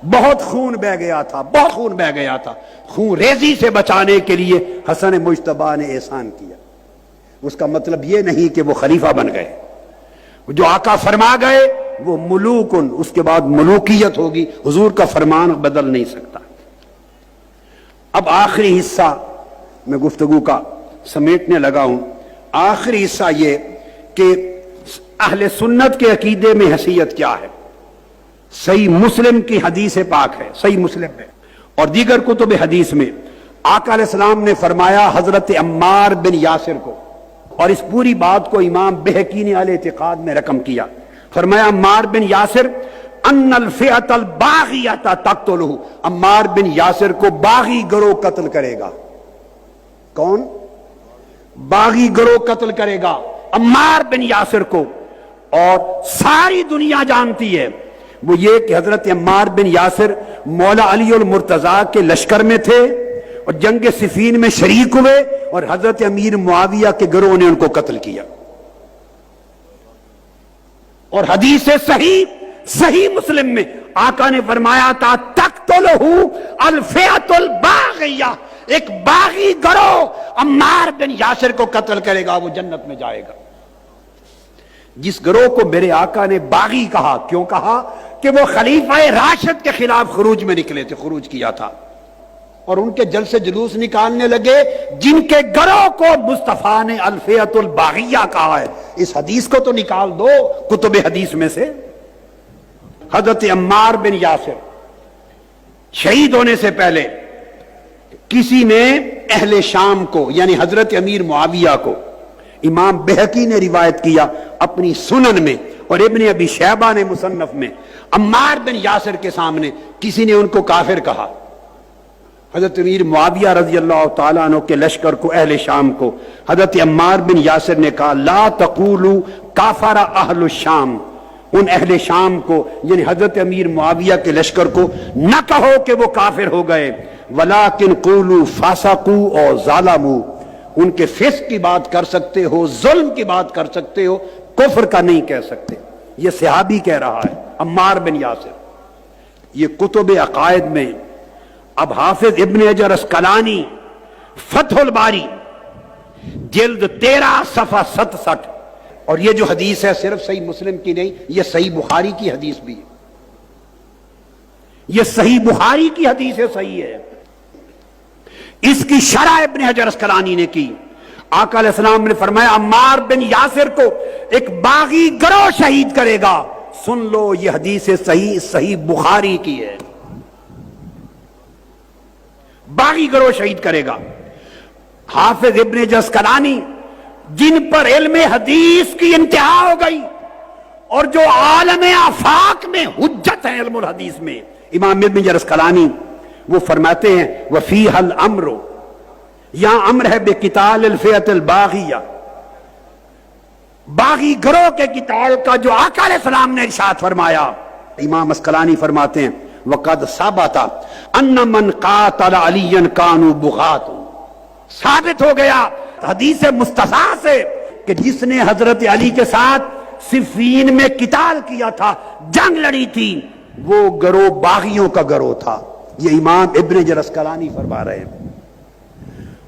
بہت خون بہ گیا تھا، بہت خون بہ گیا تھا. خون ریزی سے بچانے کے لیے حسن مجتبی نے احسان کیا. اس کا مطلب یہ نہیں کہ وہ خلیفہ بن گئے. جو آقا فرما گئے وہ ملوکن، اس کے بعد ملوکیت ہوگی. حضور کا فرمان بدل نہیں سکتا. اب آخری حصہ میں گفتگو کا سمیٹنے لگا ہوں. آخری حصہ یہ کہ اہل سنت کے عقیدے میں حیثیت کیا ہے. صحیح مسلم کی حدیث پاک ہے، صحیح مسلم ہے اور دیگر کتب حدیث میں آقا علیہ السلام نے فرمایا حضرت عمار بن یاسر کو، اور اس پوری بات کو امام بہقی نے اہل اعتقاد میں رقم کیا. فرمایا عمار بن یاسر ان الفئۃ الباغیۃ تقتلہ، عمار بن یاسر کو باغی گروہ قتل کرے گا. کون؟ باغی گروہ قتل کرے گا عمار بن یاسر کو. اور ساری دنیا جانتی ہے وہ یہ کہ حضرت عمار بن یاسر مولا علی المرتضیٰ کے لشکر میں تھے اور جنگ صفین میں شریک ہوئے اور حضرت امیر معاویہ کے گروہ نے ان کو قتل کیا. اور حدیث صحیح مسلم میں آقا نے فرمایا تھا تقتلہ الفئۃ الباغیہ، ایک باغی گروہ عمار بن یاسر کو قتل کرے گا، وہ جنت میں جائے گا. جس گروہ کو میرے آقا نے باغی کہا، کیوں کہا؟ کہ وہ خلیفہ راشد کے خلاف خروج میں نکلے تھے، خروج کیا تھا اور ان کے جل سے جلوس نکالنے لگے جن کے گروہ کو مصطفیٰ نے الفئۃ الباغیہ کہا ہے. اس حدیث کو تو نکال دو کتب حدیث میں سے. حضرت عمار بن یاسر شہید ہونے سے پہلے کسی نے اہل شام کو یعنی حضرت امیر معاویہ کو، امام بہقی نے روایت کیا اپنی سنن میں اور ابن ابی شیبہ نے مصنف میں، عمار بن یاسر کے سامنے کسی نے ان کو کافر کہا. حضرت امیر معاویہ رضی اللہ تعالیٰ عنہ کے لشکر کو، اہل شام کو، حضرت عمار بن یاسر نے کہا لا تقولوا کافر اہل الشام، ان اہل شام کو یعنی حضرت امیر معاویہ کے لشکر کو نہ کہو کہ وہ کافر ہو گئے، ولیکن قولوا فاسقوا اور ظالموا، ان کے فسق کی بات کر سکتے ہو، ظلم کی بات کر سکتے ہو، کفر کا نہیں کہہ سکتے. یہ صحابی کہہ رہا ہے عمار بن یاسر. یہ کتب عقائد میں اب حافظ ابن حجر اسقلانی فتح الباری جلد 13 صفحہ 67، اور یہ جو حدیث ہے صرف صحیح مسلم کی نہیں، یہ صحیح بخاری کی حدیث بھی ہے. یہ صحیح بخاری کی حدیث ہے، صحیح ہے. اس کی شرح ابن حجر اسقلانی نے کی. آقا علیہ السلام نے فرمایا عمار بن یاسر کو ایک باغی گروہ شہید کرے گا. سن لو یہ حدیث صحیح بخاری کی ہے. باغی گروہ شہید کرے گا. حافظ ابن حجر اسقلانی جن پر علم حدیث کی انتہا ہو گئی اور جو عالم آفاق میں حجت ہے علم الحدیث میں، امام ابن حجر اسقلانی وہ فرماتے ہیں وفیہ الامر، یہاں امر ہے بقتال الفئۃ الباغیہ، باغی گروہ کے قتال کا جو آقا علیہ السلام نے ارشاد فرمایا. امام اسقلانی فرماتے ہیں وقد ثبت ان من قاتل علی کانوا بغاۃ، ثابت ہو گیا حدیث مستفیٰ سے کہ جس نے حضرت علی کے ساتھ صفین میں قتال کیا تھا، جنگ لڑی تھی، وہ گروہ باغیوں کا گروہ تھا. یہ امام ابن حجر اسقلانی فرما رہے ہیں.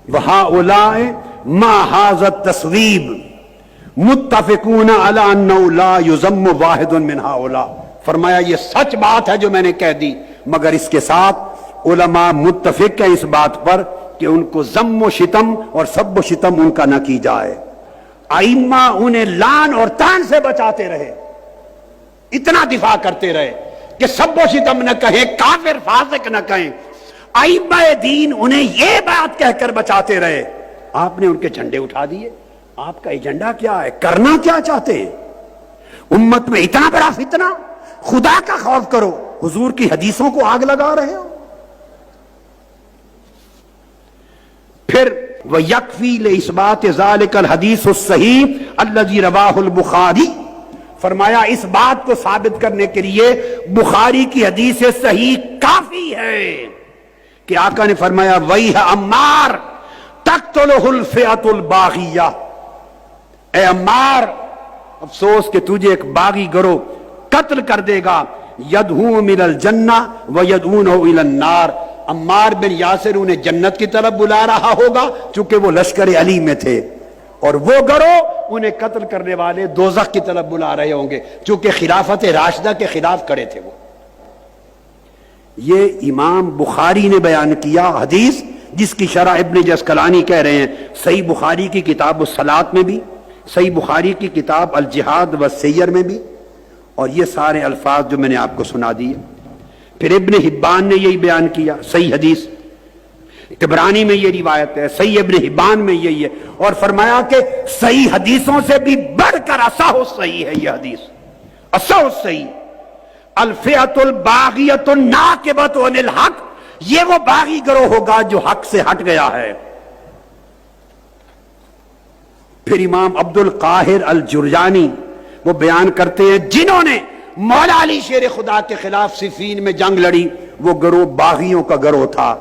وَهَؤُلَاءِ مَا هَذَا التَّصْوِيبُ مُتَّفِقُونَ عَلَىٰ أَنَّهُ لَا يُذَمُّ وَاحِدٌ مِّنْ هَؤُلَاءِ. فرمایا یہ سچ بات ہے جو میں نے کہہ دی، مگر اس کے ساتھ علماء متفق ہیں اس بات پر کہ ان کو ذم و شتم اور سب و شتم ان کا نہ کی جائے. ائمہ انہیں لعن اور طعن سے بچاتے رہے، اتنا دفاع کرتے رہے کہ سب و شتم نہ کہیں، کافر فاسق نہ کہیں. ائمہ دین انہیں یہ بات کہہ کر بچاتے رہے. آپ نے ان کے جھنڈے اٹھا دیے. آپ کا ایجنڈا کیا ہے؟ کرنا کیا چاہتے ہیں؟ امت میں اتنا بڑا فتنہ، خدا کا خوف کرو، حضور کی حدیثوں کو آگ لگا رہے ہو. پھر وَيَكْفِي لِإِثْبَاتِ ذَلِكَ الْحَدِيثُ الصَّحِيحُ الَّذِي رَوَاهُ الْبُخَارِي. فرمایا اس بات کو ثابت کرنے کے لیے بخاری کی حدیث صحیح کافی ہے کہ آقا نے فرمایا وَيْحَ عمار تَقْتُلُهُ الْفِئَةُ الْبَاغِيَّةُ، اے عمار افسوس کہ تجھے ایک باغی گروہ قتل کر دے گا. یدعوہم الی الجنہ ویدعونہ الی النار، عمار بن یاسر انہیں جنت کی طرف بلا رہا ہوگا چونکہ وہ لشکر علی میں تھے، اور وہ گروہ انہیں قتل کرنے والے دوزخ کی طرف بلا رہے ہوں گے چونکہ خلافت راشدہ کے خلاف کھڑے تھے وہ۔ یہ امام بخاری نے بیان کیا حدیث، جس کی شرح ابن جسکلانی کہہ رہے ہیں صحیح بخاری کی کتاب الصلاۃ میں بھی، صحیح بخاری کی کتاب الجہاد والسیر میں بھی، اور یہ سارے الفاظ جو میں نے آپ کو سنا دیے۔ پھر ابن حبان نے یہی بیان کیا، صحیح حدیث، طبرانی میں یہ روایت ہے، صحیح ابن حبان میں یہی ہے، اور فرمایا کہ صحیح حدیثوں سے بھی بڑھ کر اصح صحیح ہے یہ حدیث، اصح صحیح۔ الفئۃ الباغیۃ الناکبۃ عن الحق، یہ وہ باغی گروہ ہوگا جو حق سے ہٹ گیا ہے۔ پھر امام عبد القاہر الجرجانی وہ بیان کرتے ہیں جنہوں نے مولا علی شیر خدا کے خلاف صفین میں جنگ لڑی، وہ گروہ باغیوں کا گروہ تھا،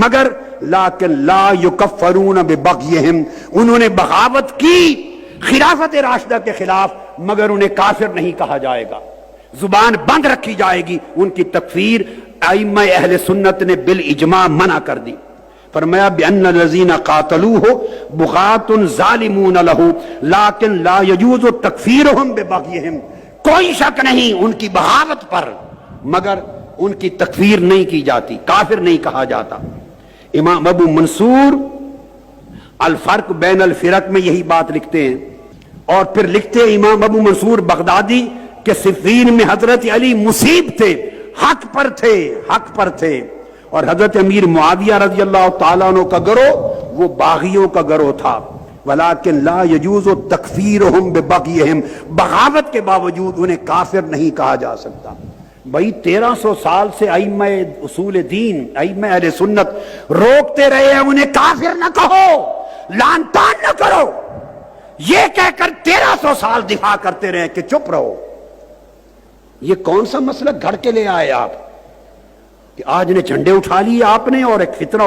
مگر لیکن لا یکفرون ببغیہم، انہوں نے بغاوت کی خلافت راشدہ کے خلاف مگر انہیں کافر نہیں کہا جائے گا، زبان بند رکھی جائے گی، ان کی تکفیر ائمہ اہل سنت نے بالاجماع منع کر دی۔ فرمایا بأن الذین قاتلوہ بغاة ظالمون لہ لیکن لا یجوز تکفیرہم ببغیہم، کوئی شک نہیں ان کی بغاوت پر مگر ان کی تکفیر نہیں کی جاتی، کافر نہیں کہا جاتا۔ امام ابو منصور الفرق بین الفرق میں یہی بات لکھتے ہیں، اور پھر لکھتے ہیں امام ابو منصور بغدادی کہ صفین میں حضرت علی مصیب تھے، حق پر تھے، حق پر تھے، اور حضرت امیر معاویہ رضی اللہ تعالیٰ عنہ کا گروہ وہ باغیوں کا گروہ تھا۔ ولیکن لا یجوز تکفیرہم ببغیہم، بغاوت کے باوجود انہیں کافر نہیں کہا جا سکتا۔ بھائی 1300 سال سے ائمہ اصول دین، ائمہ اہل سنت روکتے رہے ہیں انہیں کافر نہ کہو، لعن طعن نہ کرو، یہ کہہ کر 1300 سال دفاع کرتے رہے کہ چپ رہو۔ یہ کون سا مسئلہ گھڑ کے لے آئے آپ کہ آج نے جھنڈے اٹھا لیے آپ نے اور ایک فتنہ